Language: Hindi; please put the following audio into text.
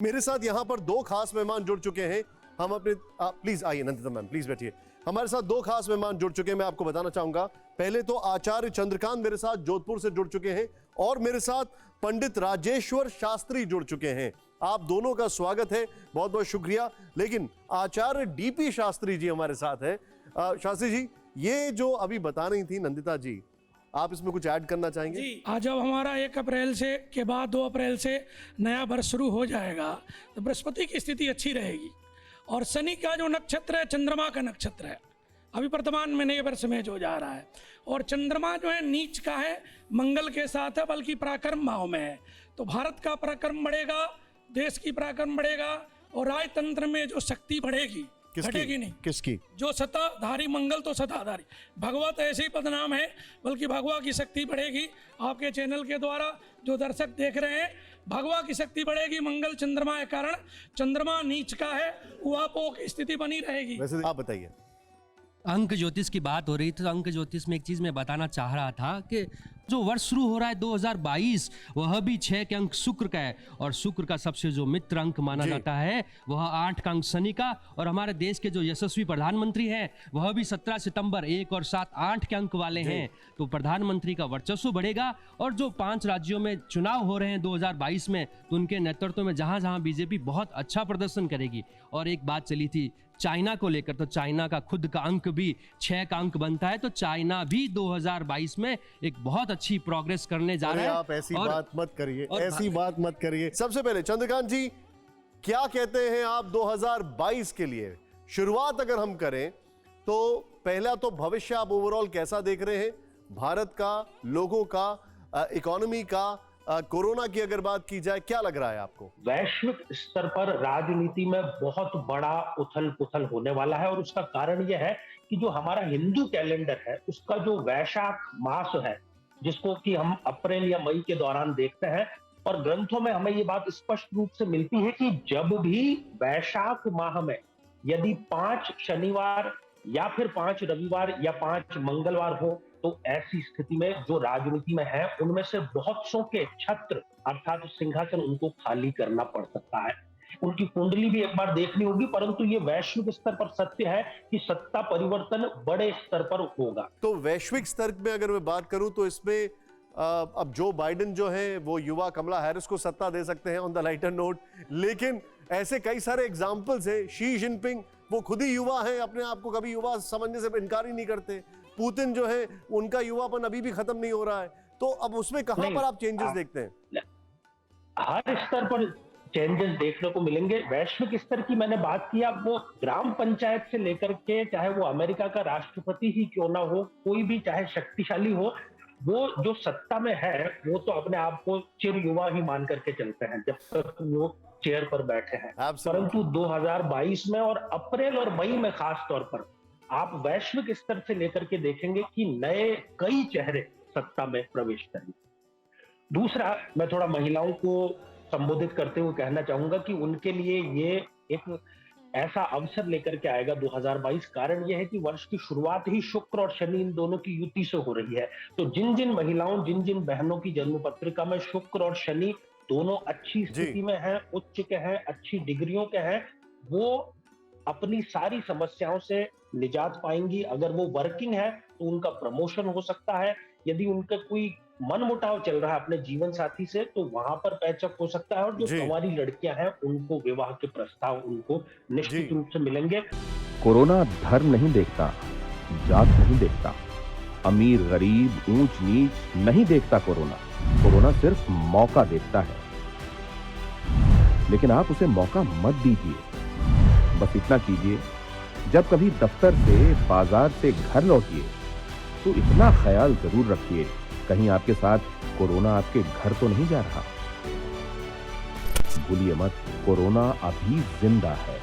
मेरे साथ यहाँ पर दो खास मेहमान जुड़ चुके हैं। हम अपने प्लीज आइए नंदिता मैम, प्लीज बैठिए। हमारे साथ दो खास मेहमान जुड़ चुके हैं, मैं आपको बताना चाहूंगा। पहले तो आचार्य चंद्रकांत मेरे साथ जोधपुर से जुड़ चुके हैं और मेरे साथ पंडित राजेश्वर शास्त्री जुड़ चुके हैं। आप दोनों का स्वागत है, बहुत बहुत शुक्रिया। लेकिन आचार्य डीपी शास्त्री जी हमारे साथ है। शास्त्री जी, ये जो अभी बता रही थी नंदिता जी, आप इसमें कुछ ऐड करना चाहेंगे? जी, आज जब हमारा 1 अप्रैल से के बाद 2 अप्रैल से नया वर्ष शुरू हो जाएगा तो बृहस्पति की स्थिति अच्छी रहेगी और शनि का जो नक्षत्र है चंद्रमा का नक्षत्र है, अभी वर्तमान में नए वर्ष में जो जा रहा है। और चंद्रमा जो है नीच का है, मंगल के साथ है, बल्कि पराक्रम भाव में है। तो भारत का पराक्रम बढ़ेगा, देश की पराक्रम बढ़ेगा और राजतंत्र में जो शक्ति बढ़ेगी, घटेगी नहीं। किसकी? जो सत्ताधारी मंगल तो सत्ताधारी, भगवा तो ऐसे ही पदनाम है, बल्कि भगवा की शक्ति बढ़ेगी। आपके चैनल के द्वारा जो दर्शक देख रहे हैं, भगवा की शक्ति बढ़ेगी मंगल चंद्रमा के कारण। चंद्रमा नीच का है, उहापोह की स्थिति बनी रहेगी। वैसे आप बताइए। अंक ज्योतिष की बात हो रही थी तो अंक ज्योतिष में एक चीज मैं बताना चाह रहा था कि जो वर्ष शुरू हो रहा है 2022, वह भी 6 के अंक शुक्र का है और शुक्र का सबसे जो मित्र अंक माना जाता है वह 8 का अंक शनि का। और हमारे देश के जो यशस्वी प्रधानमंत्री हैं वह भी 17 सितंबर 1 और 7 8 के अंक वाले हैं। तो प्रधानमंत्री का वर्चस्व बढ़ेगा और जो 5 राज्यों में चुनाव हो रहे हैं 2022 में, तो उनके नेतृत्व में जहां जहां बीजेपी बहुत अच्छा प्रदर्शन करेगी। और एक बात चली थी चाइना को लेकर, तो चाइना का खुद का अंक भी 6 का अंक बनता है। तो चाइना भी 2022 में एक बहुत अच्छी प्रोग्रेस करने जा रहा है। आप ऐसी बात मत करिए, ऐसी बात मत करिए। सबसे पहले चंद्रकांत जी, क्या कहते हैं आप 2022 के लिए? शुरुआत अगर हम करें तो पहला तो भविष्य आप ओवरऑल कैसा देख रहे हैं, भारत का, लोगों का, इकोनॉमी का, कोरोना की अगर बात की जाए, क्या लग रहा है आपको? वैश्विक स्तर पर राजनीति में बहुत बड़ा उथल पुथल होने वाला है और उसका कारण यह है कि जो हमारा हिंदू कैलेंडर है उसका जो वैशाख मास है, जिसको कि हम अप्रैल या मई के दौरान देखते हैं, और ग्रंथों में हमें ये बात स्पष्ट रूप से मिलती है कि जब भी वैशाख माह में यदि 5 शनिवार या फिर 5 रविवार या 5 मंगलवार हो, तो ऐसी स्थिति में जो राजनीति में है उनमें से बहुत सौ के छत्र अर्थात सिंहासन उनको खाली करना पड़ सकता है। उनकी कुंडली भी एक बार देखनी होगी, परंतु ये वैश्विक स्तर पर सत्य है कि सत्ता परिवर्तन बड़े स्तर पर होगा। तो वैश्विक स्तर में अगर मैं बात करूं तो इसमें अब जो बाइडेन जो है वो युवा कमला हैरिस को सत्ता दे सकते हैं ऑन द लाइटर नोट, लेकिन ऐसे कई सारे एग्जाम्पल्स हैं। शी जिनपिंग वो खुद ही युवा है, अपने आप को कभी युवा समझने से इनकार ही नहीं करते। पुतिन जो है उनका युवापन अभी भी खत्म नहीं हो रहा है। तो अब उसमें कहां पर आप चेंजेस देखते हैं? हर स्तर पर चेंजेस देखने को मिलेंगे। वैश्विक स्तर की मैंने बात की, अब वो ग्राम पंचायत से लेकर के चाहे वो अमेरिका का राष्ट्रपति ही क्यों ना हो, कोई भी चाहे शक्तिशाली हो, वो जो सत्ता में है वो तो अपने आप को चिर युवा ही मान करके चलते हैं जब तक वो चेयर पर बैठे हैं। परंतु 2022 में और अप्रैल और मई में खास तौर पर आप वैश्विक स्तर से लेकर के देखेंगे कि नए कई चेहरे सत्ता में प्रवेश करेंगे। दूसरा, मैं थोड़ा महिलाओं को संबोधित करते हुए कहना चाहूंगा कि उनके लिए ये एक ऐसा अवसर लेकर के आएगा 2022। कारण यह है कि वर्ष की शुरुआत ही शुक्र और शनि इन दोनों की युति से हो रही है। तो जिन जिन महिलाओं, जिन जिन बहनों की जन्म पत्रिका में शुक्र और शनि दोनों अच्छी स्थिति में हैं, उच्च के हैं, अच्छी डिग्रियों के हैं, वो अपनी सारी समस्याओं से निजात पाएंगी। अगर वो वर्किंग है तो उनका प्रमोशन हो सकता है। यदि उनका कोई मनमुटाव चल रहा है अपने जीवन साथी से तो वहां पर पैचअप हो सकता है। और जो कुंवारी लड़कियां हैं उनको विवाह के प्रस्ताव उनको निश्चित रूप से मिलेंगे। कोरोना धर्म नहीं देखता, जात नहीं देखता, अमीर गरीब ऊंच नीच नहीं देखता। कोरोना सिर्फ मौका देखता है, लेकिन आप उसे मौका मत दीजिए। बस इतना कीजिए, जब कभी दफ्तर से, बाजार से घर लौटिए तो इतना ख्याल जरूर रखिए कहीं आपके साथ कोरोना आपके घर तो नहीं जा रहा। भूलिए मत, कोरोना अभी जिंदा है।